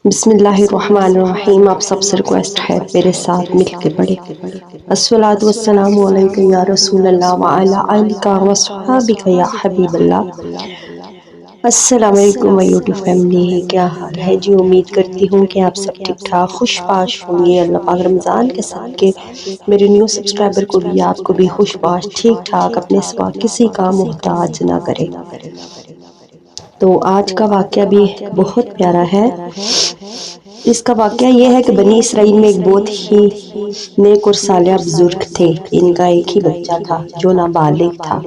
بسم اللہ الرحمن الرحیم. آپ سب سے ریکویسٹ ہے میرے ساتھ مل کے پڑھے. الصلاۃ والسلام علیک یا رسول اللہ وعلی آلک وصحابک یا حبیب اللہ. السلام علیکم یوٹیوب فیملی، کیا حال ہے جی؟ امید کرتی ہوں کہ آپ سب ٹھیک ٹھاک خوش باش ہوں گے. اللہ پاک رمضان کے صدقے میرے نیو سبسکرائبر کو بھی آپ کو بھی خوش باش ٹھیک ٹھاک اپنے سوا کسی کا محتاج نہ کرے. تو آج کا واقعہ بھی بہت پیارا ہے. اس کا واقعہ یہ ہے کہ بنی اسرائیل میں ایک بہت ہی نیک اور صالح بزرگ تھے. ان کا ایک ہی بچہ تھا جو نابالغ تھا.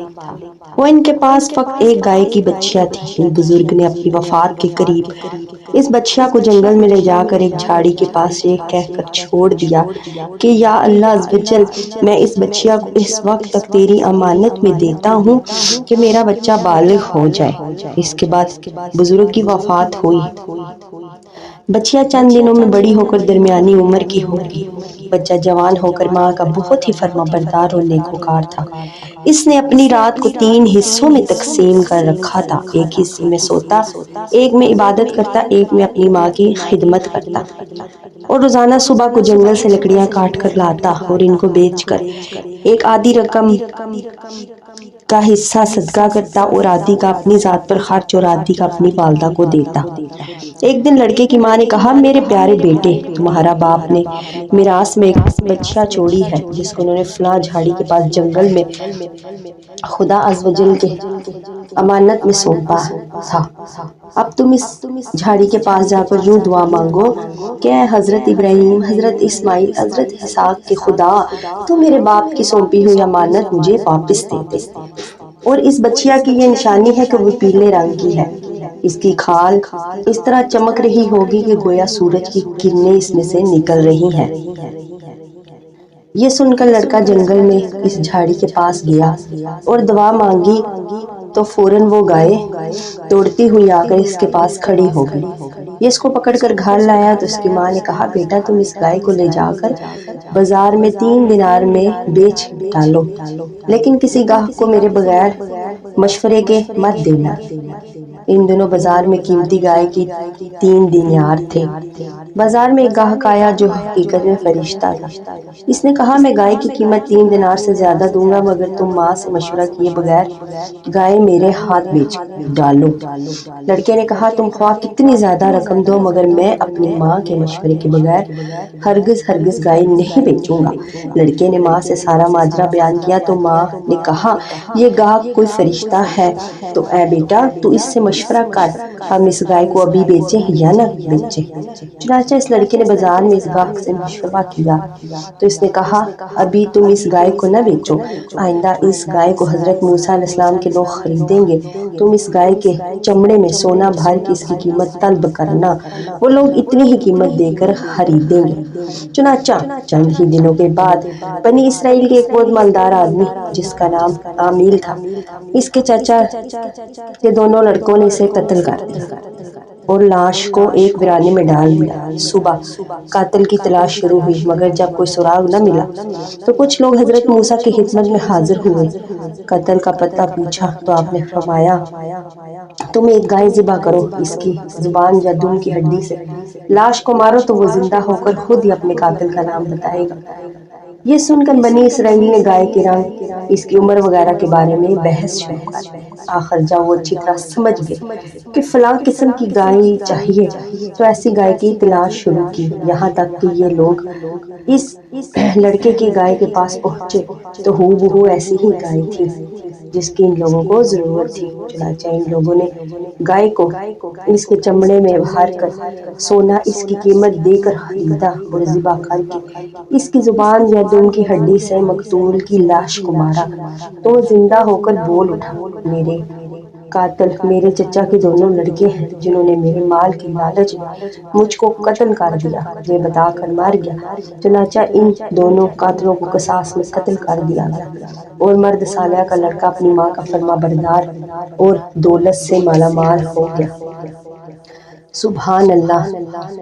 وہ ان کے پاس فقط ایک گائے کی بچیا تھی. بزرگ نے اپنی وفات کے قریب اس بچیا کو جنگل میں لے جا کر ایک جھاڑی کے پاس یہ کہہ کر چھوڑ دیا کہ یا اللہ عز وجل، میں اس بچیا کو اس وقت تک تیری امانت میں دیتا ہوں کہ میرا بچہ بالغ ہو جائے. اس کے بعد بزرگ کی وفات ہوئی. بچیا چند دنوں میں بڑی ہو کر درمیانی عمر کی ہو گئی. بچہ جوان ہو کر ماں کا بہت ہی فرما بردار اور نیکوکار تھا. اس نے اپنی رات کو 3 حصوں میں تقسیم کر رکھا تھا. ایک حصے میں سوتا، ایک میں عبادت کرتا، ایک میں اپنی ماں کی خدمت کرتا، اور روزانہ صبح کو جنگل سے لکڑیاں کاٹ کر لاتا اور ان کو بیچ کر ایک آدھی رقم کا حصہ صدقہ کرتا اور آدھی کا اپنی ذات پر خرچ اور آدھی کا اپنی والدہ کو دیتا. ایک دن لڑکے کی ماں نے کہا، میرے پیارے بیٹے، تمہارا باپ نے میراث میں ایک بچیا چھوڑی ہے جس کو انہوں نے فلاں جھاڑی کے پاس جنگل میں خدا عز و جل کے امانت میں سونپا تھا. اب تم اس جھاڑی کے پاس جا کر یوں دعا مانگو کہ اے حضرت ابراہیم، حضرت اسماعیل، حضرت اسحاق کے خدا، تو میرے باپ کی سونپی ہوئی امانت مجھے واپس دے دے. اور اس بچیا کی یہ نشانی ہے کہ وہ پیلے رنگ کی ہے. اس کی کھال اس طرح چمک رہی ہوگی کہ گویا سورج کی کرنیں اس میں سے نکل رہی ہیں. یہ سن کر لڑکا جنگل میں اس جھاڑی کے پاس گیا اور دعا مانگی تو فوراً وہ گائے دوڑتی ہوئی آ کر اس کے پاس کھڑی ہو گئی. یہ اس کو پکڑ کر گھر لایا تو اس کی ماں نے کہا، بیٹا تم اس گائے کو لے جا کر بازار میں 3 دینار میں بیچ ڈالو، لیکن کسی گاہک کو میرے بغیر مشورے کے مت دینا. ان دنوں بازار میں قیمتی گائے کی 3 دینار تھے. بازار میں ایک گاہک آیا جو حقیقت میں فرشتہ تھا. اس نے کہا، میں گائے کی قیمت 3 دینار سے زیادہ دوں گا مگر تم ماں سے مشورہ کیے بغیر گائے میرے ہاتھ بیچ ڈالو. لڑکے نے کہا، تم خواہ کتنی زیادہ رقم دو مگر میں اپنی ماں کے مشورے کے بغیر ہرگز گائے نہیں بیچوں گا. لڑکے نے ماں سے سارا ماجرا بیان کیا تو ماں نے کہا، یہ گاہک کوئی فرشتہ ہے تو اے بیٹا تو اس سے مشورہ کر، ہم اس گائے کو ابھی بیچیں یا نہ بیچیں. چنانچہ اس لڑکے نے بازار میں اس گاہک سے مشورہ کیا تو اس نے کہا، ابھی تم اس گائے کو نہ بیچو، آئندہ اس گائے کو حضرت موسیٰ علیہ السلام کے لوگ خریدیں گے. تم اس گائے کے چمڑے میں سونا بھر کے اس کی قیمت طلب کرنا، وہ لوگ اتنی ہی قیمت دے کر خریدیں گے. چنانچہ چند ہی دنوں کے بعد بنی اسرائیل کے ایک بہت مالدار آدمی جس کا نام عامیل تھا، اس کے چچا کے دونوں لڑکوں نے اسے قتل کر دیا اور لاش کو ایک ویرانے میں ڈال دیا. صبح قاتل کی تلاش شروع ہوئی مگر جب کوئی سراغ نہ ملا تو کچھ لوگ حضرت موسیٰ کی خدمت میں حاضر ہوئے. قتل کا پتہ پوچھا تو آپ نے فرمایا، تم ایک گائے ذبح کرو، اس کی زبان یا دم کی ہڈی سے لاش کو مارو تو وہ زندہ ہو کر خود ہی اپنے قاتل کا نام بتائے گا. یہ سن کر بنی اسرائیل نے گائے کے رنگ، اس کی عمر وغیرہ کے بارے میں بحث شروع کر دی. آخر جب وہ اچھی طرح سمجھ گئے کہ فلاں قسم کی گائے چاہیے تو ایسی گائے کی تلاش شروع کی. یہاں تک کہ یہ لوگ اس لڑکے کی گائے کے پاس پہنچے تو ہو بہو ایسی ہی گائے تھی جس کی ان لوگوں کو ضرورت تھی. چنانچہ ان لوگوں نے گائے کو اس کے چمڑے میں بھر کر سونا اس کی قیمت دے کر خریدا اور ذبح کر کے اس کی زبان یا دم کی ہڈی سے مقتول کی لاش کو مارا تو وہ زندہ ہو کر بول اٹھا، میرے قاتل میرے چچا کے دونوں لڑکے ہیں جنہوں نے میرے مال کی لالچ میں مجھ کو قتل کر دیا. یہ بتا کر مر گیا. چنانچہ ان دونوں قاتلوں کو قصاص میں قتل کر دیا گیا اور مرد صالح کا لڑکا اپنی ماں کا فرما بردار اور دولت سے مالا مال ہو گیا. سبحان اللہ.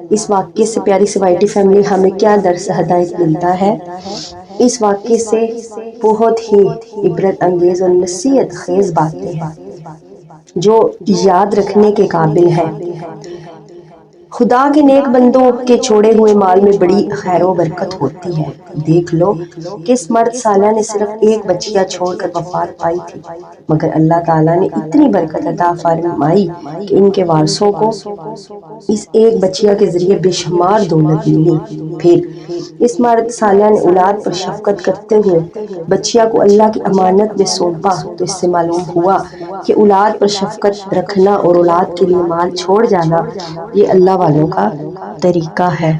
اس واقعے سے پیاری سی وائی ٹی فیملی ہمیں کیا درس ہدایت ملتا ہے؟ اس واقعے سے بہت ہی عبرت انگیز اور نصیحت خیز باتیں ہیں جو یاد رکھنے کے قابل ہیں. خدا کے نیک بندوں کے چھوڑے ہوئے مال میں بڑی خیر و برکت ہوتی ہے۔ دیکھ لو کہ اس مرد سالہ نے صرف ایک بچیا چھوڑ کر وفات پائی تھی، مگر اللہ تعالیٰ نے اتنی برکت عطا فرمائی کہ ان کے وارثوں کو اس ایک بچیا کے ذریعے بے شمار دولت ملی۔ پھر اس مرد سالہ نے اولاد پر شفقت کرتے ہوئے بچیا کو اللہ کی امانت میں سونپا، تو اس سے معلوم ہوا کہ اولاد پر شفقت رکھنا اور اولاد کے لیے مال چھوڑ جانا یہ اللہ والوں کا طریقہ ہے۔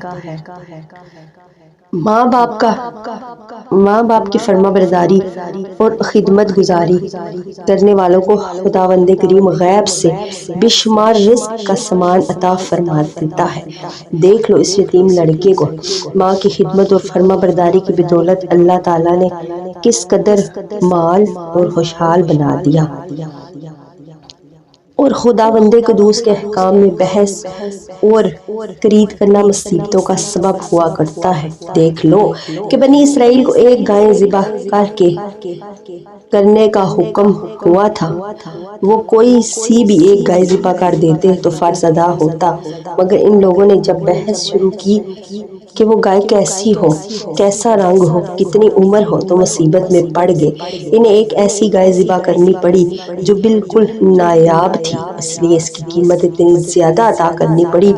ماں باپ کی فرما برداری اور خدمت گزاری کرنے والوں کو خداوند کریم غیب سے بے شمار رزق کا سامان عطا فرما دیتا ہے۔ دیکھ لو اس یتیم لڑکے کو ماں کی خدمت اور فرما برداری کی بدولت اللہ تعالیٰ نے کس قدر مال اور خوشحال بنا دیا۔ اور خداوند قدوس کے احکام میں بحث اور خرید کرنا مصیبتوں کا سبب ہوا کرتا ہے۔ دیکھ لو کہ بنی اسرائیل کو ایک گائے ذبح کرنے کا حکم ہوا تھا، وہ کوئی سی بھی ایک گائے ذبح کر دیتے تو فرض ادا ہوتا، مگر ان لوگوں نے جب بحث شروع کی کہ وہ گائے کیسی ہو، کیسا رنگ ہو، کتنی عمر ہو، تو مصیبت میں پڑ گئے۔ انہیں ایک ایسی گائے ذبح کرنی پڑی جو بالکل نایاب تھی، اس لیے اس کی قیمت اتنی زیادہ ادا کرنی پڑی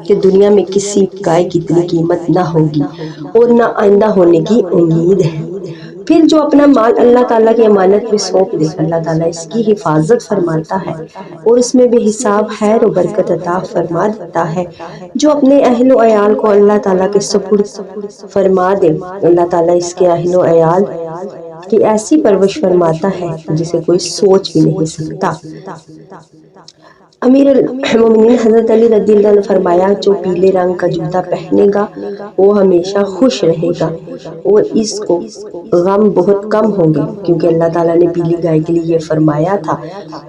کہ دنیا میں کسی گائے کی اتنی قیمت نہ ہوگی اور نہ آئندہ ہونے کی امید ہے۔ پھر جو اپنا مال اللہ تعالیٰ کی امانت میں سونپ دے، اللہ تعالیٰ اس کی حفاظت فرماتا ہے اور اس میں بے حساب خیر و برکت عطا فرما دیتا ہے۔ جو اپنے اہل و عیال کو اللہ تعالیٰ کے سپرد فرما دے، اللہ تعالیٰ اس کے اہل و عیال کی ایسی پرورش فرماتا ہے جسے کوئی سوچ بھی نہیں سکتا۔ امیر المومنین حضرت علی رضی اللہ عنہ نے فرمایا، جو پیلے رنگ کا جوتا پہنے گا وہ ہمیشہ خوش رہے گا اور اس کو غم بہت کم ہوں گے، کیونکہ اللہ تعالیٰ نے پیلی گائے کے لیے یہ فرمایا تھا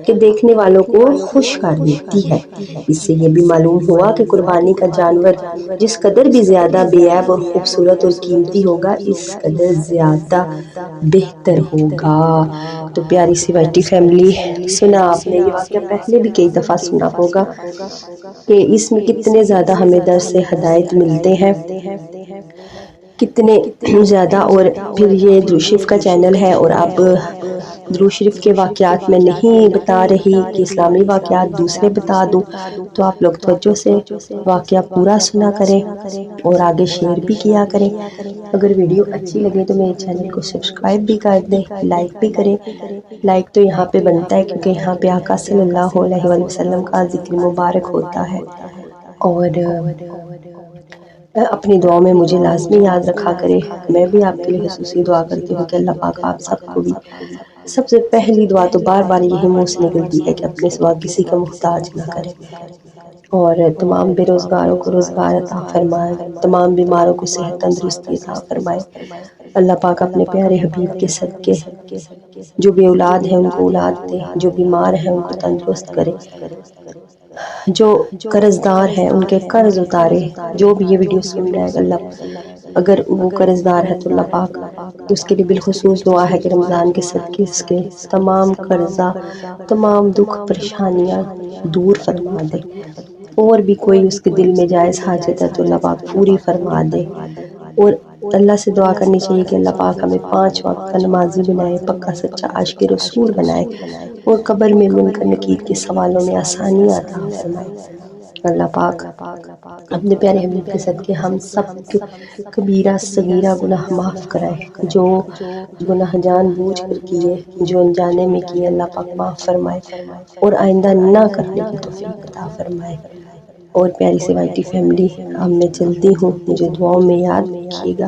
کہ دیکھنے والوں کو خوش کر دیتی ہے۔ اس سے یہ بھی معلوم ہوا کہ قربانی کا جانور جس قدر بھی زیادہ بے عیب اور خوبصورت اور قیمتی ہوگا، اس قدر زیادہ بہتر ہوگا۔ تو پیاری سی وائٹی فیملی، سنا آپ نے یہ واقعہ پہلے بھی کئی دفعہ سنا ہوگا کہ اس میں کتنے زیادہ ہمیں درس ہدایت ملتے ہیں، کتنے زیادہ۔ اور پھر یہ درود شریف کا چینل ہے اور اب درود شریف کے واقعات میں نہیں بتا رہی کہ اسلامی واقعات دوسرے بتا دوں، تو آپ لوگ توجہ سے واقعہ پورا سنا کریں اور آگے شیئر بھی کیا کریں۔ اگر ویڈیو اچھی لگے تو میرے چینل کو سبسکرائب بھی کر دیں، لائک بھی کریں۔ لائک تو یہاں پہ بنتا ہے کیونکہ یہاں پہ آقا صلی اللہ علیہ وآلہ وسلم کا ذکر مبارک ہوتا ہے۔ اور اپنی دعاؤں میں مجھے لازمی یاد رکھا کرے۔ میں بھی آپ کے لیے خصوصی دعا کرتی ہوں کہ اللہ پاک آپ سب کو بھی، سب سے پہلی دعا تو بار بار یہی منہ سے نکلتی ہے کہ اپنے سوا کسی کا محتاج نہ کرے، اور تمام بے روزگاروں کو روزگار عطا فرمائے، تمام بیماروں کو صحت تندرستی عطا فرمائے۔ اللہ پاک اپنے پیارے حبیب کے صدقے جو بے اولاد ہیں ان کو اولاد دے، جو بیمار ہیں ان کو تندرست کرے، جو قرض دار ہیں ان کے قرض اتارے۔ جو بھی یہ ویڈیو سن رہا ہے، اللہ اگر وہ قرض دار ہے تو اللہ پاک اس کے لیے بالخصوص دعا ہے کہ رمضان کے صدقے اس کے تمام قرضہ، تمام دکھ پریشانیاں دور فرما دے، اور بھی کوئی اس کے دل میں جائز حاجت ہے تو اللہ پاک پوری فرما دے۔ اور اللہ سے دعا کرنی چاہیے کہ اللہ پاک ہمیں 5 وقت کا نمازی بنائے، پکا سچا عاشق رسول بنائے، اور قبر میں منکر نکیر کے سوالوں میں آسانیاں عطا فرمائے۔ اللہ پاک اپنے پیارے حبیب کے صدقے ہم سب کے کبیرہ صغیرہ گناہ معاف کرائے، جو گناہ جان بوجھ کر کیے، جو انجانے میں کیے، اللہ پاک معاف فرمائے اور آئندہ نہ کرنے کی توفیق عطا فرمائے۔ اور پیاری سی وائٹی فیملی، اب میں چلتی ہوں، مجھے دعاؤں میں یاد رکھیے گا۔